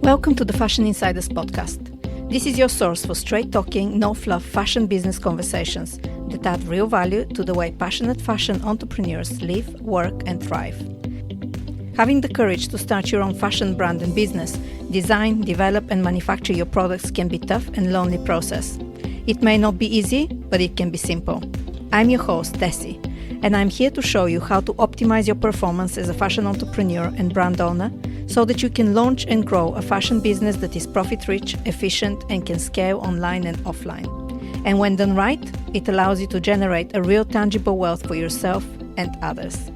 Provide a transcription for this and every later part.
Welcome to the Fashion Insiders podcast. This is your source for straight-talking, no-fluff fashion business conversations that add real value to the way passionate fashion entrepreneurs live, work, and thrive. Having the courage to start your own fashion brand and business, design, develop, and manufacture your products can be a tough and lonely process. It may not be easy, but it can be simple. I'm your host, Deci, and I'm here to show you how to optimize your performance as a fashion entrepreneur and brand owner so that you can launch and grow a fashion business that is profit-rich, efficient, and can scale online and offline. And when done right, it allows you to generate a real tangible wealth for yourself and others.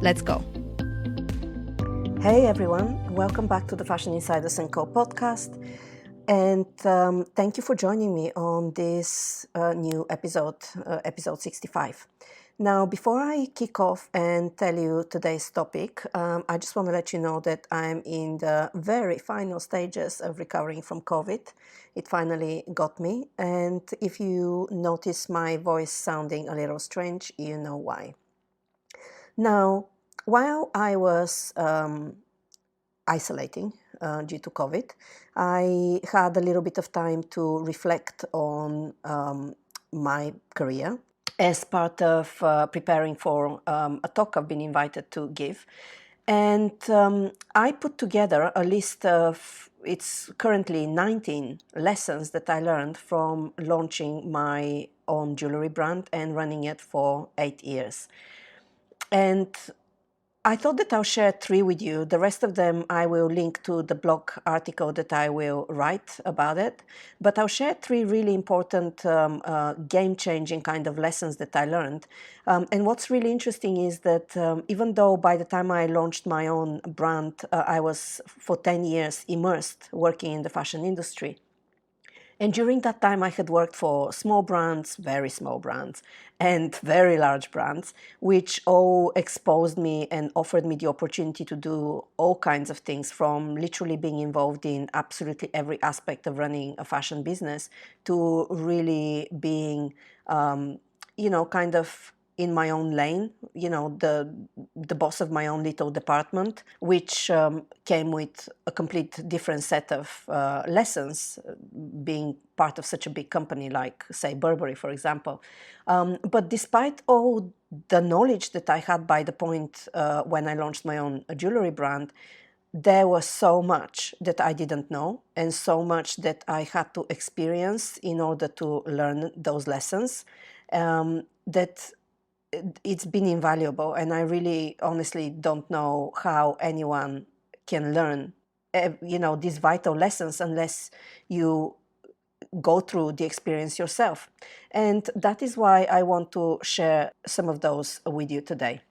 Let's go. Hey everyone, welcome back to the Fashion Insiders & Co podcast. And thank you for joining me on this new episode, episode 65. Now, before I kick off and tell you today's topic, I just want to let you know that I'm in the very final stages of recovering from COVID. It finally got me. And if you notice my voice sounding a little strange, you know why. Now, while I was isolating due to COVID, I had a little bit of time to reflect on my career as part of preparing for a talk I've been invited to give. And I put together a list of, it's currently 19 lessons that I learned from launching my own jewelry brand and running it for 8 years. And I thought that I'll share 3 with you. The rest of them I will link to the blog article that I will write about it. But I'll share 3 really important game-changing kind of lessons that I learned. And what's really interesting is that even though by the time I launched my own brand, I was for 10 years immersed working in the fashion industry. And during that time, I had worked for small brands, very small brands, and very large brands, which all exposed me and offered me the opportunity to do all kinds of things, from literally being involved in absolutely every aspect of running a fashion business to really being, kind of in my own lane, the boss of my own little department, which came with a complete different set of lessons, being part of such a big company like, say, Burberry, for example. But despite all the knowledge that I had by the point when I launched my own jewelry brand, there was so much that I didn't know and so much that I had to experience in order to learn those lessons that it's been invaluable, and I really honestly don't know how anyone can learn, these vital lessons unless you go through the experience yourself. And that is why I want to share some of those with you today.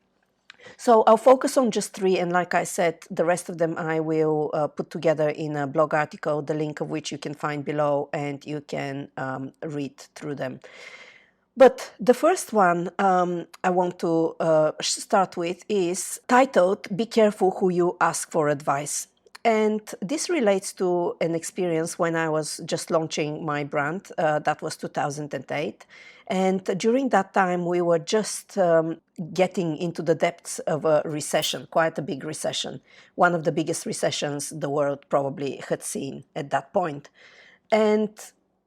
So I'll focus on just 3, and like I said, the rest of them I will put together in a blog article, the link of which you can find below, and you can read through them. But the first one I want to start with is titled, "Be Careful Who You Ask for Advice." And this relates to an experience when I was just launching my brand. That was 2008. And during that time, we were just getting into the depths of a recession, quite a big recession, one of the biggest recessions the world probably had seen at that point. And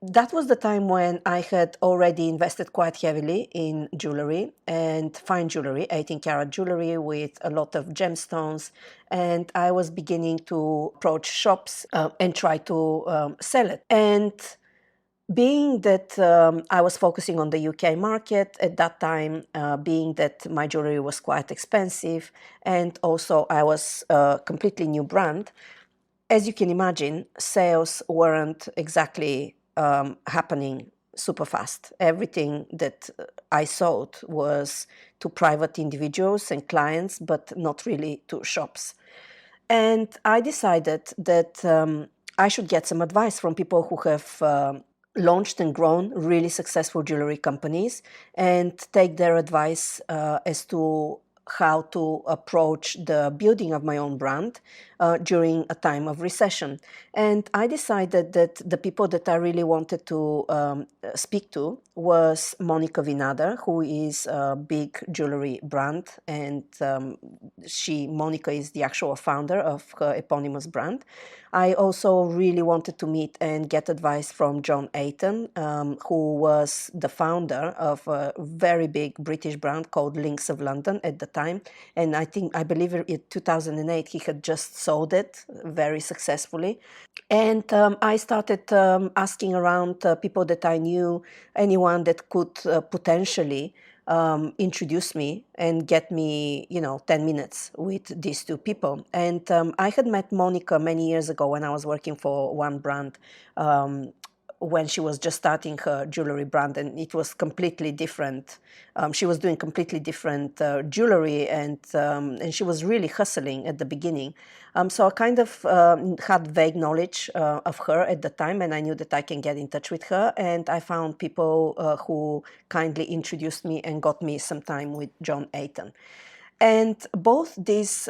that was the time when I had already invested quite heavily in jewelry and fine jewelry, 18-karat jewelry with a lot of gemstones. And I was beginning to approach shops and try to sell it. And being that I was focusing on the UK market at that time, being that my jewelry was quite expensive, and also I was a completely new brand, as you can imagine, sales weren't exactly happening super fast. Everything that I sold was to private individuals and clients, but not really to shops. And I decided that I should get some advice from people who have launched and grown really successful jewelry companies and take their advice as to how to approach the building of my own brand during a time of recession. And I decided that the people that I really wanted to speak to was Monica Vinader, who is a big jewelry brand, and Monica is the actual founder of her eponymous brand. I also really wanted to meet and get advice from John Ayton, who was the founder of a very big British brand called Links of London at the time. And I believe in 2008, he had just sold it very successfully. And I started asking around people that I knew, anyone that could potentially introduce me and get me, 10 minutes with these two people. And I had met Monica many years ago when I was working for one brand, when she was just starting her jewelry brand, and it was completely different. She was doing completely different jewelry, and she was really hustling at the beginning. So I kind of had vague knowledge of her at the time, and I knew that I can get in touch with her. And I found people who kindly introduced me and got me some time with John Ayton. And both these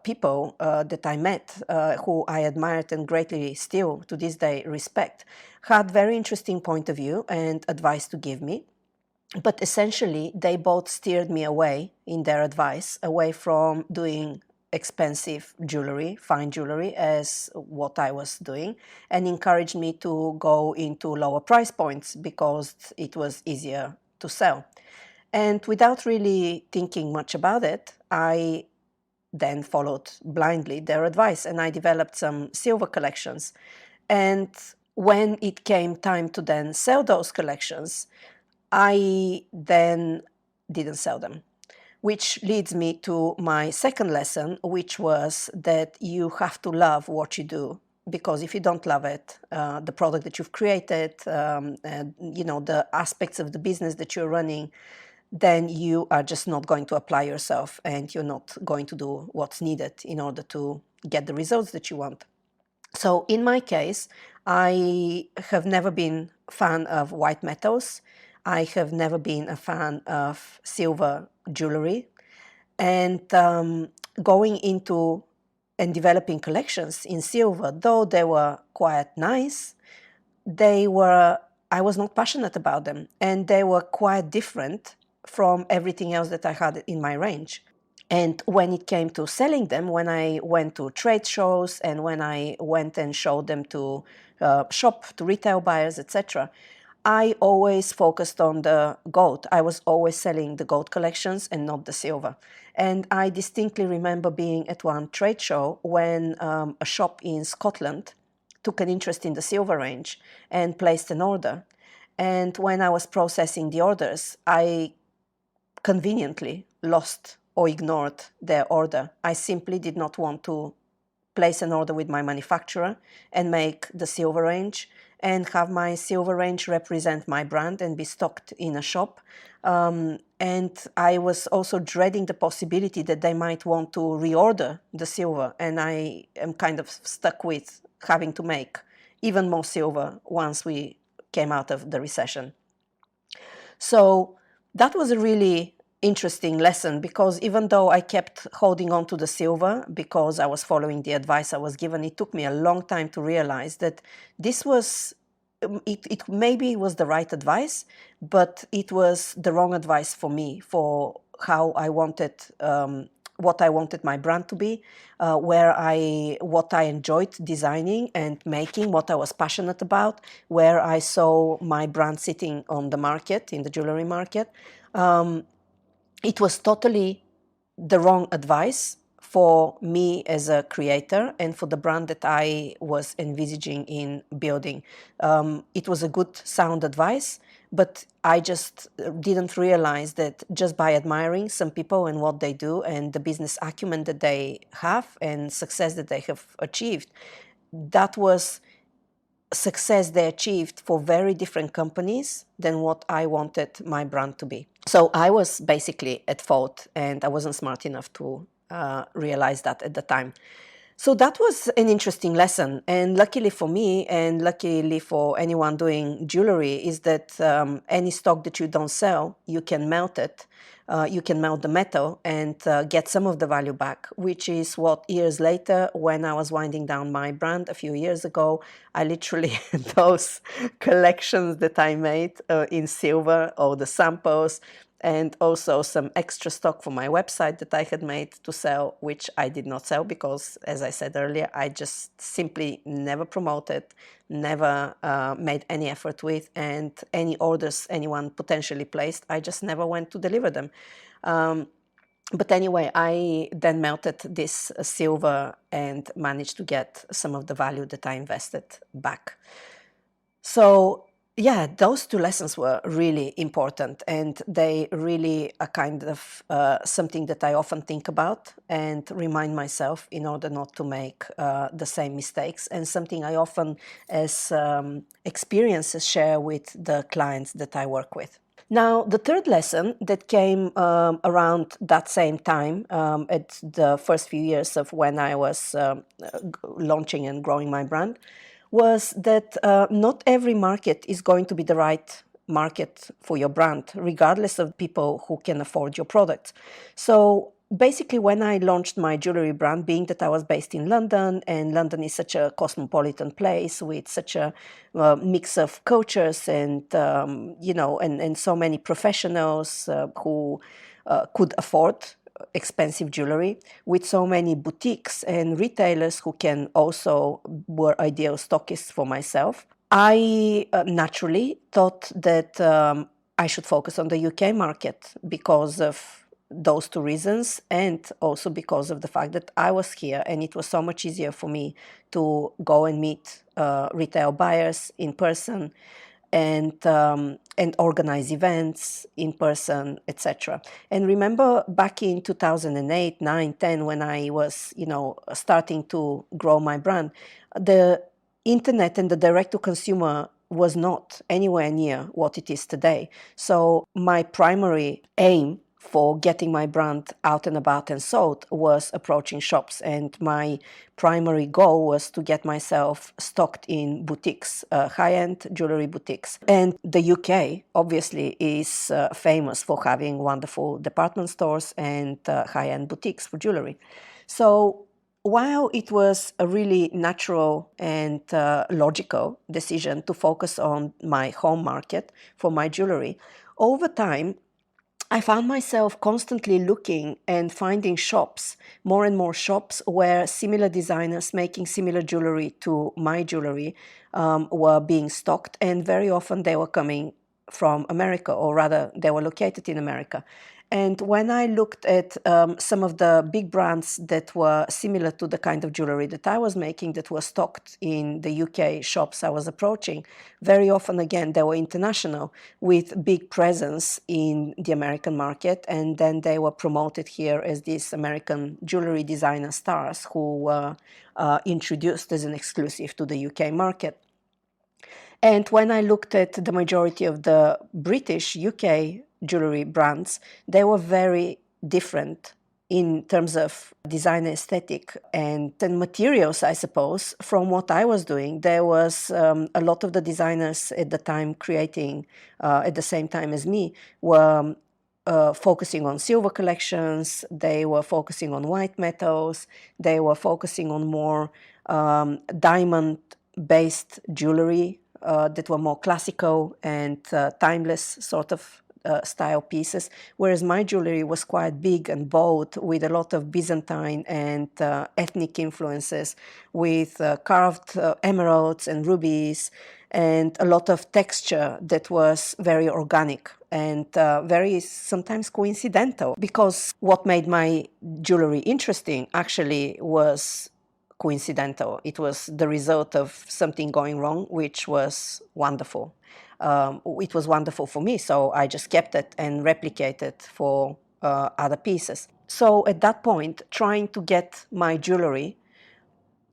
people that I met, who I admired and greatly still to this day respect, had very interesting point of view and advice to give me. But essentially, they both steered me away in their advice, away from doing expensive jewelry, fine jewelry, as what I was doing, and encouraged me to go into lower price points because it was easier to sell. And without really thinking much about it, I then followed blindly their advice, and I developed some silver collections. And when it came time to then sell those collections, I then didn't sell them, which leads me to my second lesson, which was that you have to love what you do. Because if you don't love it, the product that you've created, and, the aspects of the business that you're running, then you are just not going to apply yourself, and you're not going to do what's needed in order to get the results that you want. So in my case, I have never been a fan of white metals. I have never been a fan of silver jewelry. And going into and developing collections in silver, though they were quite nice, I was not passionate about them. And they were quite different from everything else that I had in my range. And when it came to selling them, when I went to trade shows and when I went and showed them to to retail buyers, etc., I always focused on the gold. I was always selling the gold collections and not the silver. And I distinctly remember being at one trade show when a shop in Scotland took an interest in the silver range and placed an order. And when I was processing the orders, I conveniently lost or ignored their order. I simply did not want to place an order with my manufacturer and make the silver range and have my silver range represent my brand and be stocked in a shop. And I was also dreading the possibility that they might want to reorder the silver, and I am kind of stuck with having to make even more silver once we came out of the recession. So that was a really interesting lesson, because even though I kept holding on to the silver because I was following the advice I was given, it took me a long time to realize that this was, it maybe was the right advice, but it was the wrong advice for me, for how I wanted, what I wanted my brand to be, what I enjoyed designing and making, what I was passionate about, where I saw my brand sitting on the market, in the jewelry market. It was totally the wrong advice for me as a creator and for the brand that I was envisaging in building. It was a good, sound advice, but I just didn't realize that just by admiring some people and what they do and the business acumen that they have and success that they have achieved, that was success they achieved for very different companies than what I wanted my brand to be. So I was basically at fault, and I wasn't smart enough to realize that at the time. So that was an interesting lesson, and luckily for me, and luckily for anyone doing jewelry, is that any stock that you don't sell, you can melt it. You can melt the metal and get some of the value back, which is what years later, when I was winding down my brand a few years ago, I literally, those collections that I made in silver, or the samples, and also some extra stock for my website that I had made to sell, which I did not sell because, as I said earlier, I just simply never promoted, never made any effort with, and any orders anyone potentially placed, I just never went to deliver them. But anyway, I then melted this silver and managed to get some of the value that I invested back. So yeah, those two lessons were really important, and they really are kind of something that I often think about and remind myself in order not to make the same mistakes, and something I often, as experiences, share with the clients that I work with. Now, the third lesson that came around that same time, at the first few years of when I was launching and growing my brand, was that not every market is going to be the right market for your brand, regardless of people who can afford your products. So basically, when I launched my jewelry brand, being that I was based in London, and London is such a cosmopolitan place with such a mix of cultures, and and so many professionals who could afford expensive jewelry, with so many boutiques and retailers who can also were ideal stockists for myself, I naturally thought that I should focus on the UK market because of those two reasons, and also because of the fact that I was here and it was so much easier for me to go and meet retail buyers in person, and organize events in person, etc. And remember back in 2008, 9, 10, when I was, starting to grow my brand, the internet and the direct-to-consumer was not anywhere near what it is today. So my primary aim for getting my brand out and about and sold was approaching shops, and my primary goal was to get myself stocked in boutiques, high-end jewelry boutiques. And the UK obviously is famous for having wonderful department stores and high-end boutiques for jewelry. So while it was a really natural and logical decision to focus on my home market for my jewelry, over time I found myself constantly looking and finding shops, more and more shops, where similar designers making similar jewelry to my jewelry were being stocked, and very often they were coming from America, or rather they were located in America. And when I looked at some of the big brands that were similar to the kind of jewelry that I was making, that were stocked in the UK shops I was approaching, very often, again, they were international with big presence in the American market. And then they were promoted here as these American jewelry designer stars who were introduced as an exclusive to the UK market. And when I looked at the majority of the British, UK jewelry brands, they were very different in terms of design aesthetic and materials, I suppose, from what I was doing. There was a lot of the designers at the time creating at the same time as me were focusing on silver collections, they were focusing on white metals, they were focusing on more diamond-based jewelry that were more classical and timeless sort of style pieces, whereas my jewelry was quite big and bold, with a lot of Byzantine and ethnic influences, with carved emeralds and rubies, and a lot of texture that was very organic and very sometimes coincidental, because what made my jewelry interesting actually was coincidental. It was the result of something going wrong, which was wonderful. It was wonderful for me, so I just kept it and replicated for other pieces. So at that point, trying to get my jewelry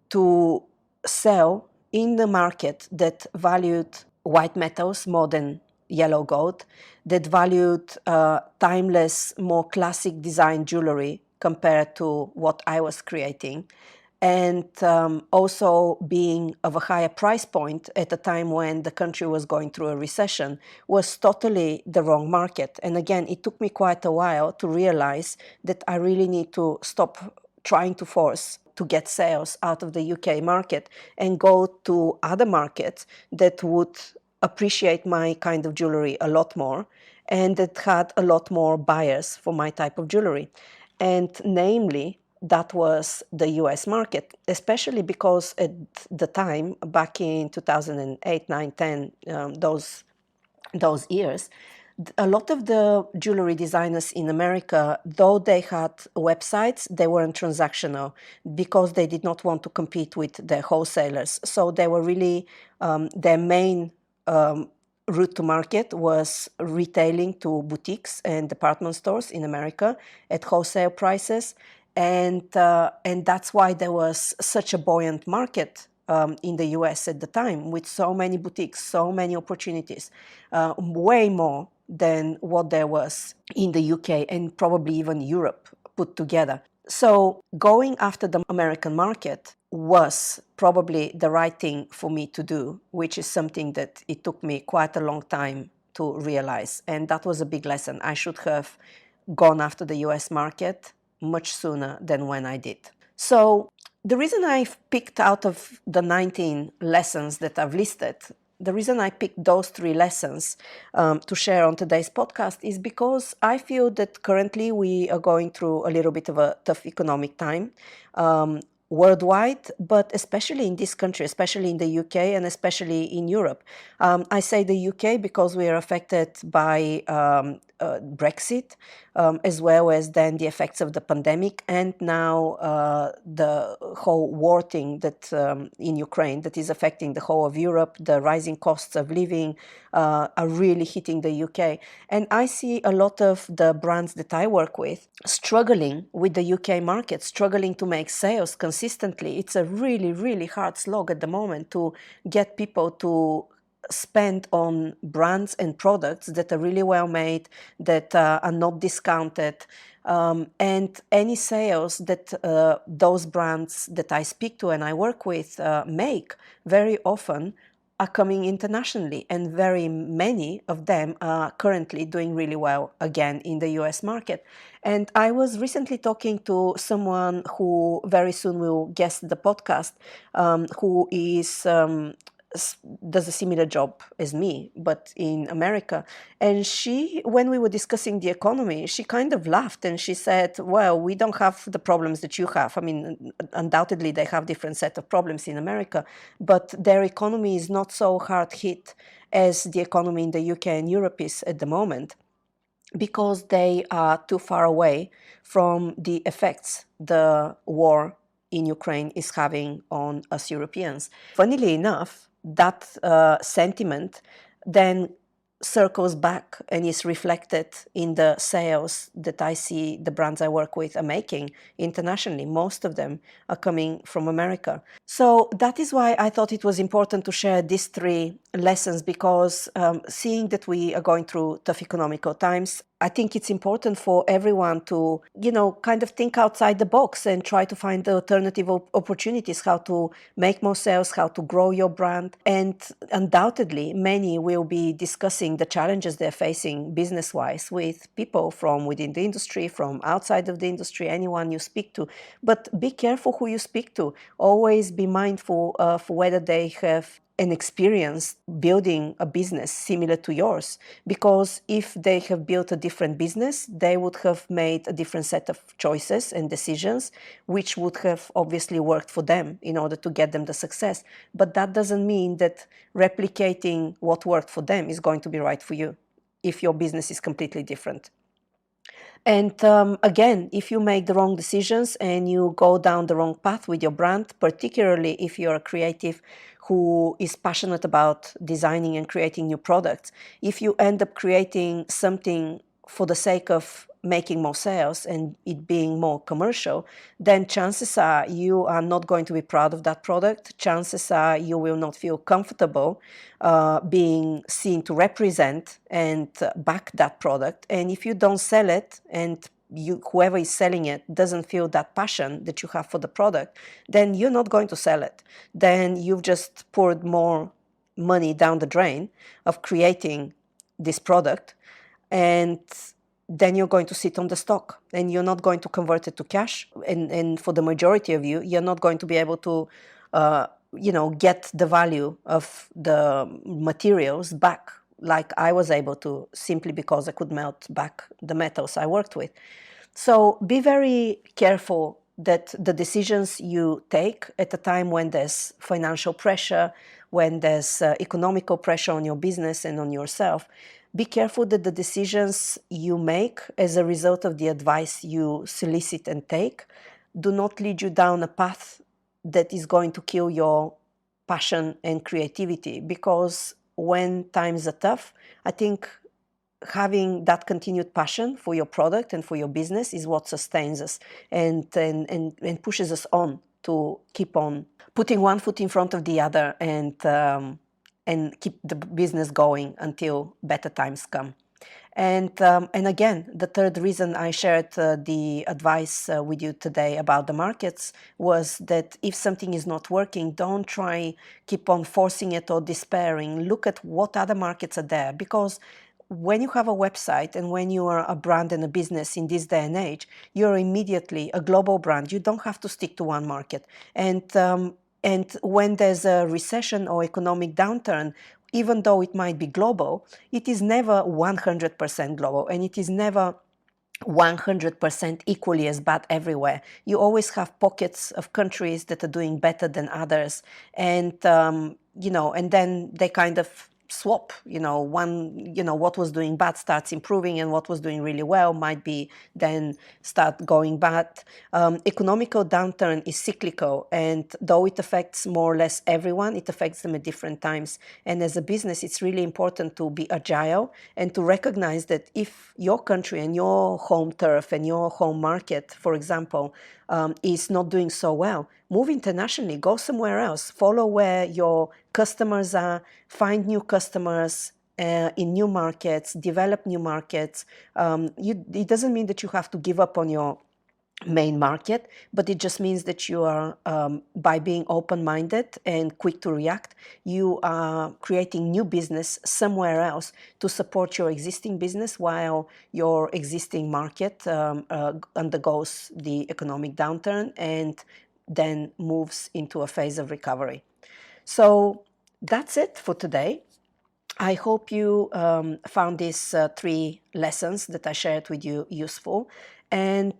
to sell in the market that valued white metals more than yellow gold, that valued timeless, more classic design jewelry compared to what I was creating, and also being of a higher price point at a time when the country was going through a recession was totally the wrong market. And again, it took me quite a while to realize that I really need to stop trying to force to get sales out of the UK market and go to other markets that would appreciate my kind of jewelry a lot more and that had a lot more buyers for my type of jewelry. And namely, that was the US market, especially because at the time, back in 2008, 9, 10, those years, a lot of the jewelry designers in America, though they had websites, they weren't transactional because they did not want to compete with their wholesalers. So they were really, their main route to market was retailing to boutiques and department stores in America at wholesale prices. And that's why there was such a buoyant market in the US at the time, with so many boutiques, so many opportunities, way more than what there was in the UK and probably even Europe put together. So going after the American market was probably the right thing for me to do, which is something that it took me quite a long time to realize. And that was a big lesson. I should have gone after the US market much sooner than when I did. So the reason I've picked out of the 19 lessons that I've listed, the reason I picked those 3 lessons to share on today's podcast is because I feel that currently we are going through a little bit of a tough economic time worldwide, but especially in this country, especially in the UK and especially in Europe. I say the UK because we are affected by Brexit, as well as then the effects of the pandemic and now the whole war thing that in Ukraine that is affecting the whole of Europe. The rising costs of living are really hitting the UK. And I see a lot of the brands that I work with struggling with the UK market, struggling to make sales consistently. It's a really, really hard slog at the moment to get people to spend on brands and products that are really well made, that are not discounted. And any sales that those brands that I speak to and I work with make very often are coming internationally, and very many of them are currently doing really well again in the US market. And I was recently talking to someone who very soon will guest the podcast, who is does a similar job as me, but in America. And she, when we were discussing the economy, she kind of laughed and she said, well, we don't have the problems that you have. I mean, undoubtedly they have different set of problems in America, but their economy is not so hard hit as the economy in the UK and Europe is at the moment, because they are too far away from the effects the war in Ukraine is having on us Europeans. Funnily enough, that sentiment then circles back and is reflected in the sales that I see the brands I work with are making internationally. Most of them are coming from America. So that is why I thought it was important to share these 3 lessons, because seeing that we are going through tough economical times, I think it's important for everyone to, kind of think outside the box and try to find the alternative opportunities, how to make more sales, how to grow your brand. And undoubtedly, many will be discussing the challenges they're facing business-wise with people from within the industry, from outside of the industry, anyone you speak to. But be careful who you speak to. Always be mindful of whether they have an experience building a business similar to yours, because if they have built a different business, they would have made a different set of choices and decisions, which would have obviously worked for them in order to get them the success. But that doesn't mean that replicating what worked for them is going to be right for you if your business is completely different. And again, if you make the wrong decisions and you go down the wrong path with your brand, particularly if you're a creative who is passionate about designing and creating new products, if you end up creating something for the sake of making more sales and it being more commercial, then chances are you are not going to be proud of that product. Chances are you will not feel comfortable being seen to represent and back that product. And if you don't sell it and whoever is selling it doesn't feel that passion that you have for the product, then you're not going to sell it. Then you've just poured more money down the drain of creating this product, and then you're going to sit on the stock and you're not going to convert it to cash. And for the majority of you, you're not going to be able to get the value of the materials back like I was able to, simply because I could melt back the metals I worked with. So be very careful that the decisions you take at a time when there's financial pressure, when there's economical pressure on your business and on yourself, be careful that the decisions you make as a result of the advice you solicit and take do not lead you down a path that is going to kill your passion and creativity. Because when times are tough, I think having that continued passion for your product and for your business is what sustains us and pushes us on to keep on putting one foot in front of the other and keep the business going until better times come. And again, the third reason I shared the advice with you today about the markets was that if something is not working, don't try keep on forcing it or despairing. Look at what other markets are there, because when you have a website and when you are a brand and a business in this day and age, you're immediately a global brand. You don't have to stick to one market. And when there's a recession or economic downturn, even though it might be global, it is never 100% global, and it is never 100% equally as bad everywhere. You always have pockets of countries that are doing better than others, and and then they kind of swap. What was doing bad starts improving, and what was doing really well might be then start going bad. Economical downturn is cyclical, and though it affects more or less everyone, it affects them at different times. And as a business, it's really important to be agile and to recognize that if your country and your home turf and your home market, for example, is not doing so well, move internationally, go somewhere else, follow where your customers are, find new customers in new markets, develop new markets. It doesn't mean that you have to give up on your main market, but it just means that you are, by being open-minded and quick to react, you are creating new business somewhere else to support your existing business while your existing market undergoes the economic downturn and then moves into a phase of recovery. So that's it for today. I hope you found these 3 lessons that I shared with you useful. And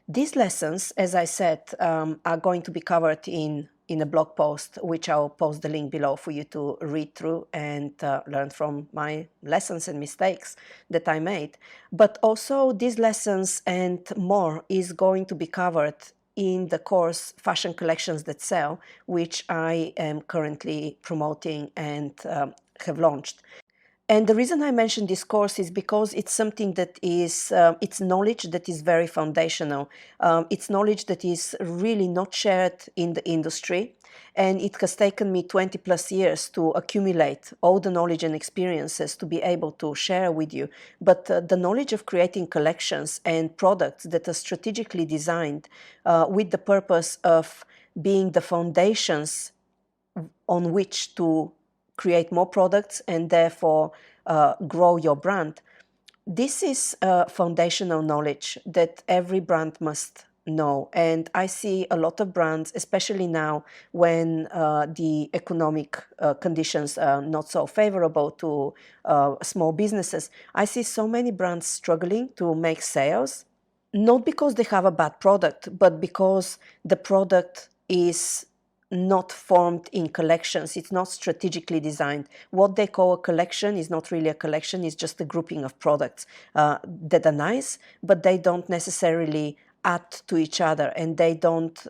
these lessons, as I said, are going to be covered in a blog post, which I'll post the link below for you to read through and learn from my lessons and mistakes that I made. But also these lessons and more is going to be covered in the course Fashion Collections That Sell, which I am currently promoting and have launched. And the reason I mention this course is because it's something that is, it's knowledge that is very foundational. It's knowledge that is really not shared in the industry. And it has taken me 20 plus years to accumulate all the knowledge and experiences to be able to share with you. But the knowledge of creating collections and products that are strategically designed with the purpose of being the foundations on which to create more products and therefore grow your brand. This is foundational knowledge that every brand must know. And I see a lot of brands, especially now when the economic conditions are not so favorable to small businesses. I see so many brands struggling to make sales, not because they have a bad product, but because the product is not formed in collections. It's not strategically designed. What they call a collection is not really a collection. It's just a grouping of products that are nice, but they don't necessarily add to each other, and they don't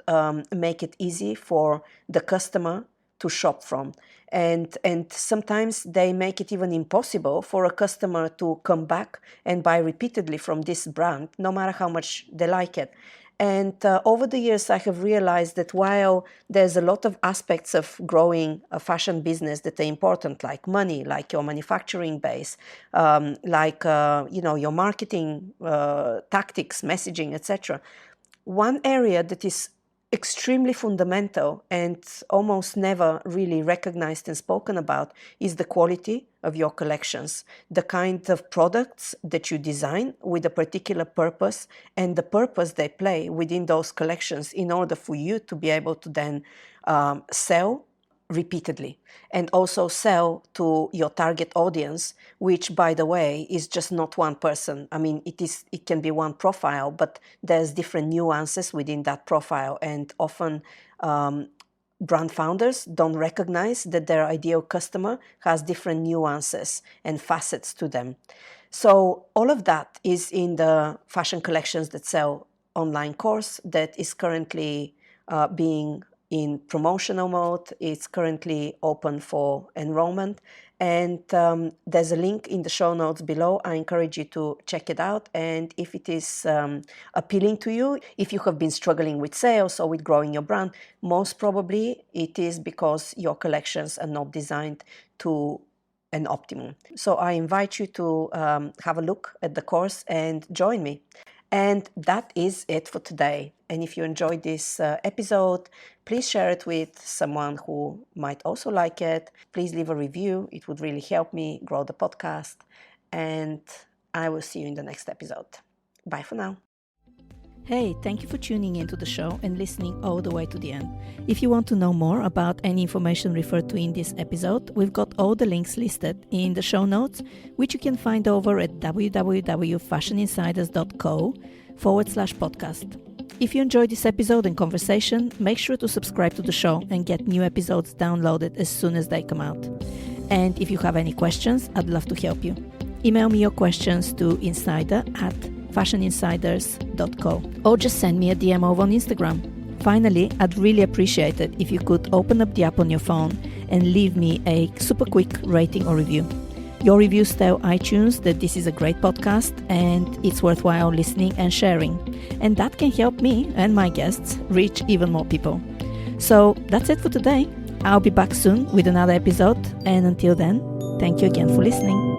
make it easy for the customer to shop from. And sometimes they make it even impossible for a customer to come back and buy repeatedly from this brand, no matter how much they like it. And over the years, I have realized that while there's a lot of aspects of growing a fashion business that are important, like money, like your manufacturing base, like your marketing tactics, messaging, etc. One area that is extremely fundamental and almost never really recognized and spoken about is the quality of your collections, the kind of products that you design with a particular purpose and the purpose they play within those collections in order for you to be able to then sell repeatedly and also sell to your target audience, which, by the way, is just not one person. I mean, it can be one profile, but there's different nuances within that profile, and often brand founders don't recognize that their ideal customer has different nuances and facets to them. So all of that is in the Fashion Collections That Sell online course that is currently being in promotional mode. It's currently open for enrollment, and there's a link in the show notes below. I encourage you to check it out, and if it is appealing to you, if you have been struggling with sales or with growing your brand, most probably it is because your collections are not designed to an optimum. So I invite you to have a look at the course and join me. And that is it for today. And if you enjoyed this episode, please share it with someone who might also like it. Please leave a review. It would really help me grow the podcast. And I will see you in the next episode. Bye for now. Hey, thank you for tuning into the show and listening all the way to the end. If you want to know more about any information referred to in this episode, we've got all the links listed in the show notes, which you can find over at www.fashioninsiders.co/podcast. If you enjoyed this episode and conversation, make sure to subscribe to the show and get new episodes downloaded as soon as they come out. And if you have any questions, I'd love to help you. Email me your questions to insider@fashioninsiders.co or just send me a DM over on Instagram. Finally, I'd really appreciate it if you could open up the app on your phone and leave me a super quick rating or review. Your reviews tell iTunes that this is a great podcast and it's worthwhile listening and sharing. And that can help me and my guests reach even more people. So that's it for today. I'll be back soon with another episode. And until then, thank you again for listening.